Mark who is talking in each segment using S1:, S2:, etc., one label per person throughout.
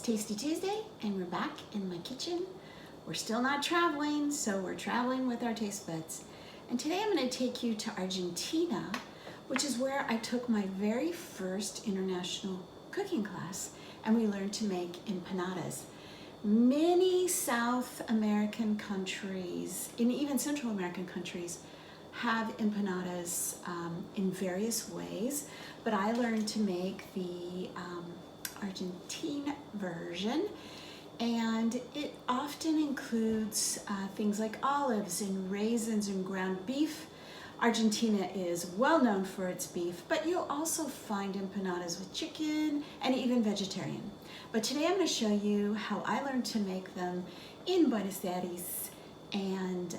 S1: It's Tasty Tuesday and we're back in my kitchen. We're still not traveling, so we're traveling with our taste buds. And today I'm going to take you to Argentina, which is where I took my very first international cooking class, and we learned to make empanadas. Many South American countries, and even Central American countries, have empanadas in various ways, but I learned to make the Argentine version, and it often includes things like olives and raisins and ground beef. Argentina is well known for its beef, but you'll also find empanadas with chicken and even vegetarian. But today I'm going to show you how I learned to make them in Buenos Aires, and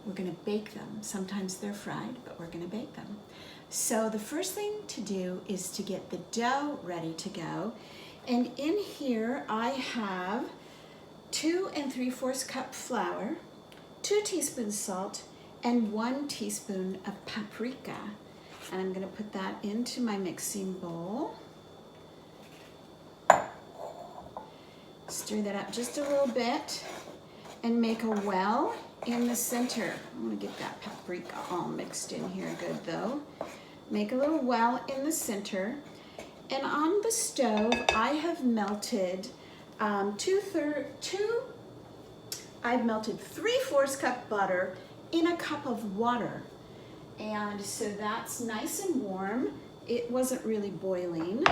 S1: we're going to bake them. Sometimes they're fried, but we're going to bake them. So the first thing to do is to get the dough ready to go. And in here I have 2 3/4 cup flour, 2 teaspoons salt, and 1 teaspoon of paprika. And I'm going to put that into my mixing bowl. Stir that up just a little bit and make a well in the center. I'm going to get that paprika all mixed in here good though. Make a little well in the center. And on the stove, I have melted I've melted 3/4 cup butter in a cup of water. And so that's nice and warm. It wasn't really boiling.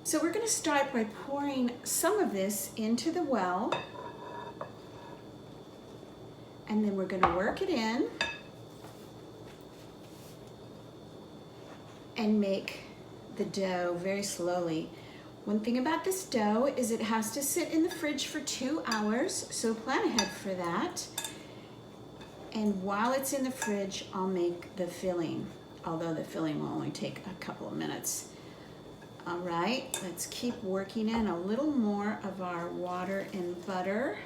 S1: So we're going to start by pouring some of this into the well. And then we're going to work it in and make the dough very slowly. One thing about this dough is it has to sit in the fridge for 2 hours, so plan ahead for that. And while it's in the fridge, I'll make the filling, although the filling will only take a couple of minutes. All right, let's keep working in a little more of our water and butter.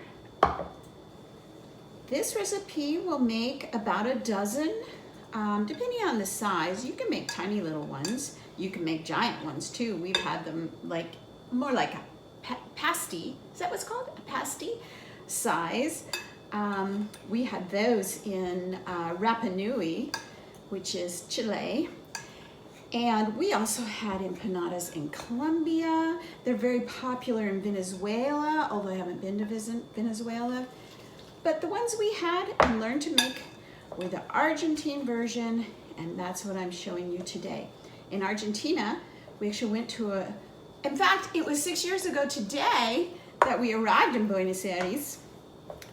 S1: This recipe will make about a dozen, depending on the size. You can make tiny little ones. You can make giant ones too. We've had them more like a pasty. Is that what's called? A pasty size. We had those in Rapa Nui, which is Chile. And we also had empanadas in Colombia. They're very popular in Venezuela, although I haven't been to visit Venezuela. But the ones we had and learned to make were the Argentine version, and that's what I'm showing you today. In Argentina, we actually went to in fact, it was 6 years ago today that we arrived in Buenos Aires,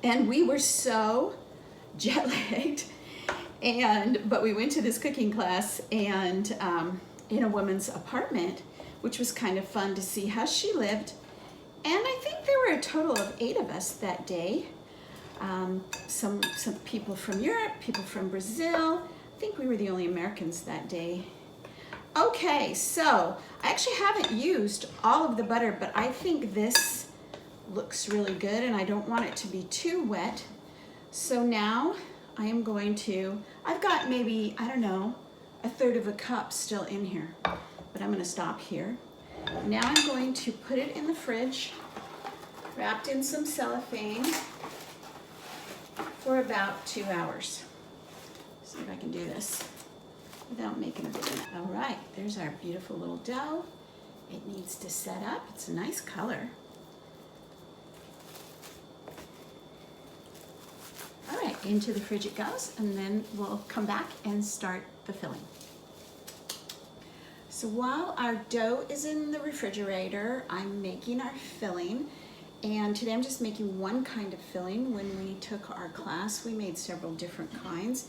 S1: and we were so jet-lagged, but we went to this cooking class and in a woman's apartment, which was kind of fun to see how she lived. And I think there were a total of 8 of us that day. Some people from Europe, people from Brazil. I think we were the only Americans that day. Okay, so I actually haven't used all of the butter, but I think this looks really good and I don't want it to be too wet. So now I am going to, I've got maybe, I don't know, 1/3 cup still in here, but I'm going to stop here. Now I'm going to put it in the fridge, wrapped in some cellophane, for about 2 hours. See if I can do this without making a big mess. All right, there's our beautiful little dough. It needs to set up. It's a nice color. All right, into the fridge it goes, and then we'll come back and start the filling. So while our dough is in the refrigerator, I'm making our filling. And today I'm just making one kind of filling. When we took our class, we made several different kinds.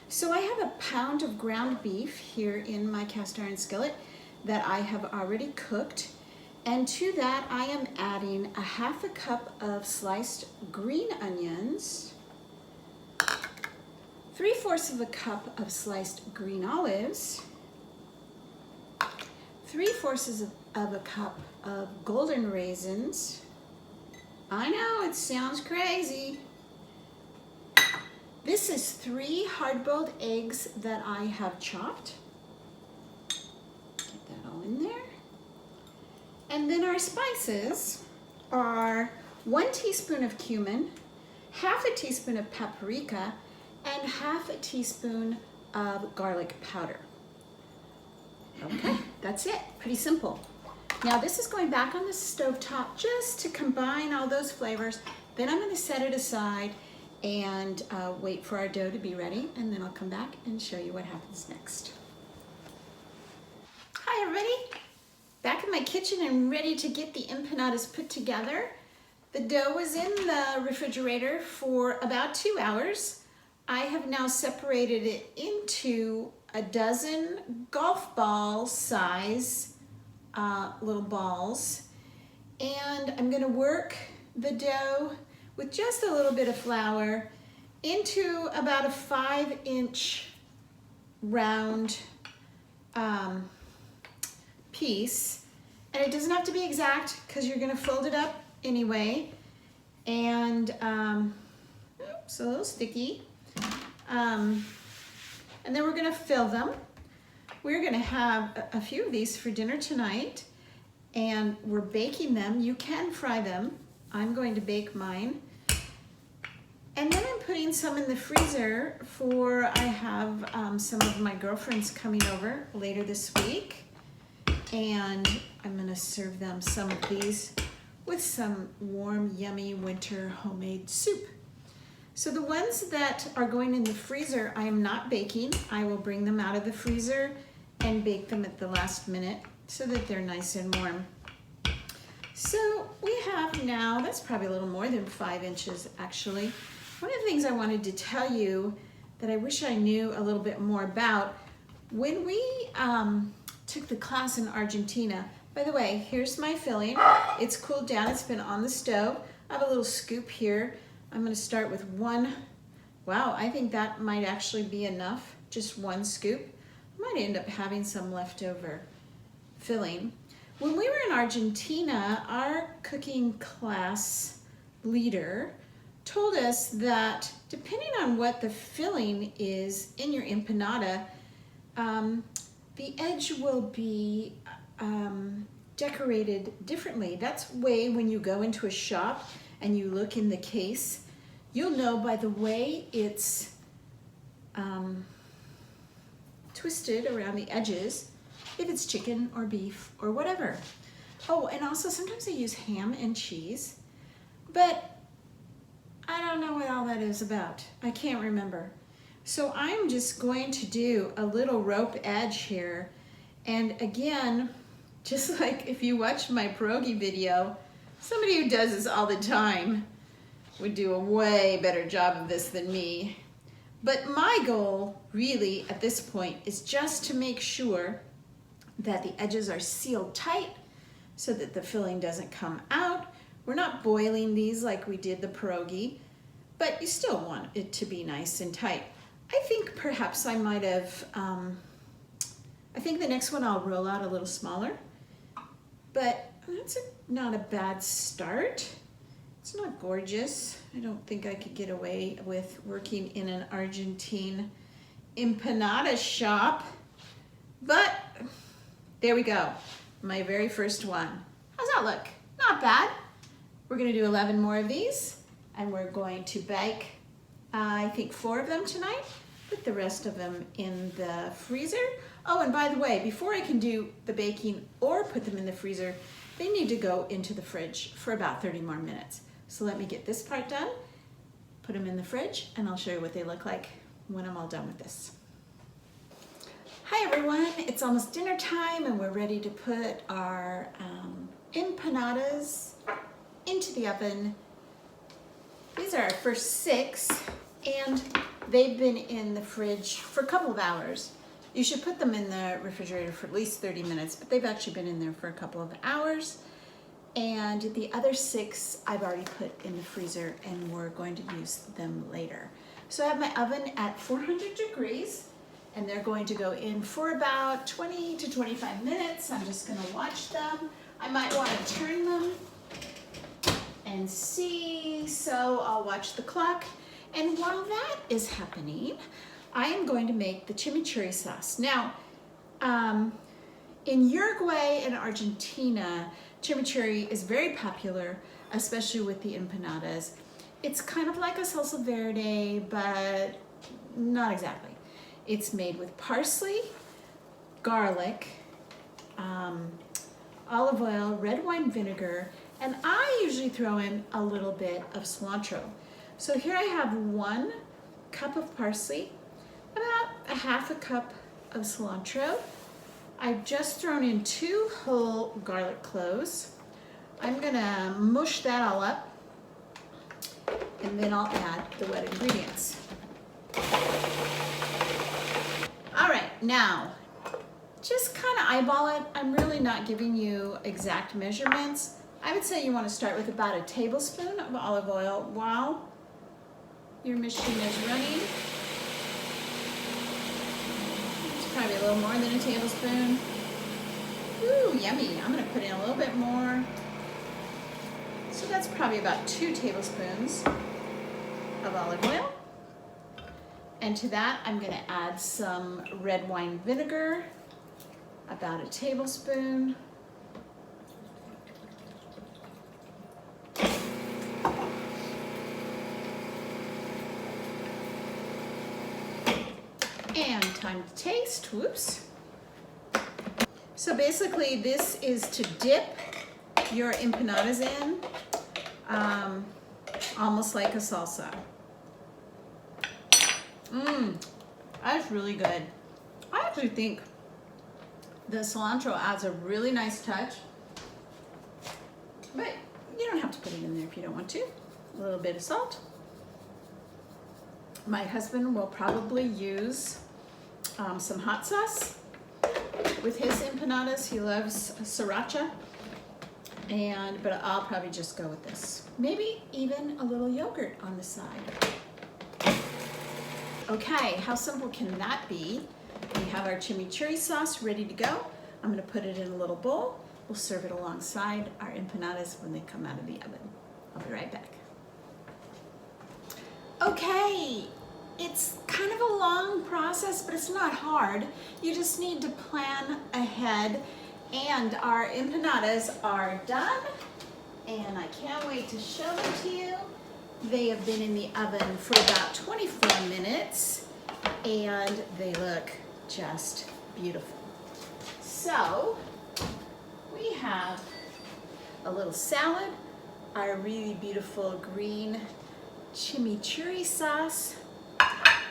S1: So I have a pound of ground beef here in my cast iron skillet that I have already cooked. And to that, I am adding 1/2 cup of sliced green onions, 3/4 cup of sliced green olives, 3/4 cup of golden raisins. I know, it sounds crazy. This is 3 hard-boiled eggs that I have chopped. Get that all in there. And then our spices, are 1 teaspoon of cumin, half a teaspoon of paprika, and half a teaspoon of garlic powder. Okay, that's it, pretty simple. Now this is going back on the stovetop just to combine all those flavors. Then I'm gonna set it aside and wait for our dough to be ready, and then I'll come back and show you what happens next. Hi everybody, back in my kitchen and ready to get the empanadas put together. The dough was in the refrigerator for about 2 hours. I have now separated it into a dozen golf ball size little balls, and I'm going to work the dough with just a little bit of flour into about a 5-inch round piece. And it doesn't have to be exact because you're going to fold it up anyway. And oops, a little sticky. And then we're going to fill them. We're going to have a few of these for dinner tonight, and we're baking them. You can fry them. I'm going to bake mine. And then I'm putting some in the freezer for, I have some of my girlfriends coming over later this week, and I'm going to serve them some of these with some warm, yummy winter homemade soup. So the ones that are going in the freezer, I am not baking. I will bring them out of the freezer and bake them at the last minute so that they're nice and warm. So we have now, that's probably a little more than 5 inches actually. One of the things I wanted to tell you that I wish I knew a little bit more about, when we took the class in Argentina, by the way, here's my filling. It's cooled down, it's been on the stove. I have a little scoop here. I'm going to start with one. Wow, I think that might actually be enough, just 1 scoop. I might end up having some leftover filling. When we were in Argentina, our cooking class leader told us that depending on what the filling is in your empanada, the edge will be decorated differently. That's way when you go into a shop and you look in the case, you'll know by the way it's twisted around the edges, if it's chicken or beef or whatever. Oh, and also sometimes they use ham and cheese, but I don't know what all that is about. I can't remember. So I'm just going to do a little rope edge here. And again, just like if you watch my pierogi video, somebody who does this all the time would do a way better job of this than me. But my goal really at this point is just to make sure that the edges are sealed tight so that the filling doesn't come out. We're not boiling these like we did the pierogi, but you still want it to be nice and tight. I think perhaps I might have, I think the next one I'll roll out a little smaller, but that's not a bad start. It's not gorgeous. I don't think I could get away with working in an Argentine empanada shop, but there we go. My very first one. How's that look? Not bad. We're gonna do 11 more of these, and we're going to bake, I think 4 of them tonight, put the rest of them in the freezer. Oh, and by the way, before I can do the baking or put them in the freezer, they need to go into the fridge for about 30 more minutes. So let me get this part done, put them in the fridge, and I'll show you what they look like when I'm all done with this. Hi everyone, it's almost dinner time and we're ready to put our empanadas into the oven. These are our first 6 and they've been in the fridge for a couple of hours. You should put them in the refrigerator for at least 30 minutes, but they've actually been in there for a couple of hours. And the other 6 I've already put in the freezer and we're going to use them later. So I have my oven at 400 degrees and they're going to go in for about 20 to 25 minutes. I'm just gonna watch them. I might wanna turn them and see, so I'll watch the clock. And while that is happening, I am going to make the chimichurri sauce. Now, in Uruguay and Argentina, chimichurri is very popular, especially with the empanadas. It's kind of like a salsa verde, but not exactly. It's made with parsley, garlic, olive oil, red wine vinegar, and I usually throw in a little bit of cilantro. So here I have 1 cup of parsley, about a half a cup of cilantro. I've just thrown in 2 whole garlic cloves. I'm gonna mush that all up, and then I'll add the wet ingredients. All right, now, just kind of eyeball it. I'm really not giving you exact measurements. I would say you want to start with about a tablespoon of olive oil while your machine is running. It's probably a little more than a tablespoon. Ooh, yummy. I'm going to put in a little bit more. So that's probably about 2 tablespoons of olive oil. And to that, I'm going to add some red wine vinegar, about a tablespoon. And time to taste. Whoops. So basically, this is to dip your empanadas in, almost like a salsa. That's really good. I actually think the cilantro adds a really nice touch, but you don't have to put it in there if you don't want to. A little bit of salt. My husband will probably use some hot sauce with his empanadas. He loves sriracha, but I'll probably just go with this. Maybe even a little yogurt on the side. Okay, how simple can that be? We have our chimichurri sauce ready to go. I'm gonna put it in a little bowl. We'll serve it alongside our empanadas when they come out of the oven. I'll be right back. Okay, it's kind of a long process, but it's not hard. You just need to plan ahead. And our empanadas are done, and I can't wait to show them to you. They have been in the oven for about 24 minutes, and they look just beautiful. So we have a little salad, our really beautiful green chimichurri sauce,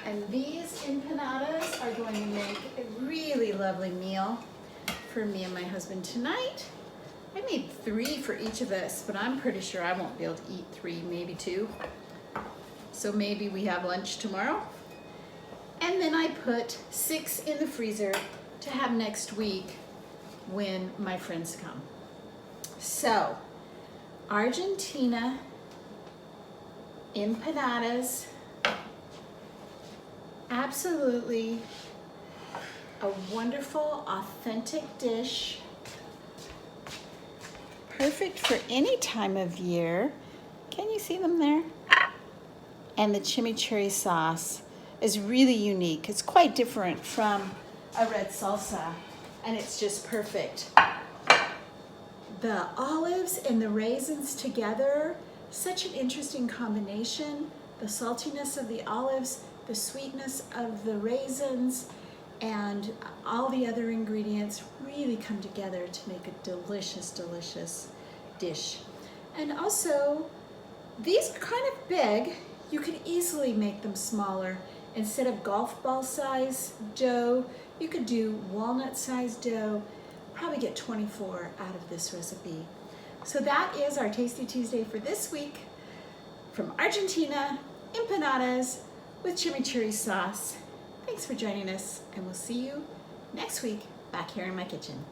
S1: and these empanadas are going to make a really lovely meal for me and my husband tonight. I made 3 for each of us, but I'm pretty sure I won't be able to eat 3, maybe 2. So maybe we have lunch tomorrow. And then I put 6 in the freezer to have next week when my friends come. So, Argentina empanadas, absolutely a wonderful, authentic dish. Perfect for any time of year. Can you see them there? And the chimichurri sauce is really unique. It's quite different from a red salsa, and it's just perfect. The olives and the raisins together, such an interesting combination. The saltiness of the olives, the sweetness of the raisins, and all the other ingredients really come together to make a delicious, delicious dish. And also, these are kind of big. You could easily make them smaller. Instead of golf ball size dough, you could do walnut size dough. Probably get 24 out of this recipe. So that is our Tasty Tuesday for this week. From Argentina, empanadas with chimichurri sauce. Thanks for joining us, and we'll see you next week back here in my kitchen.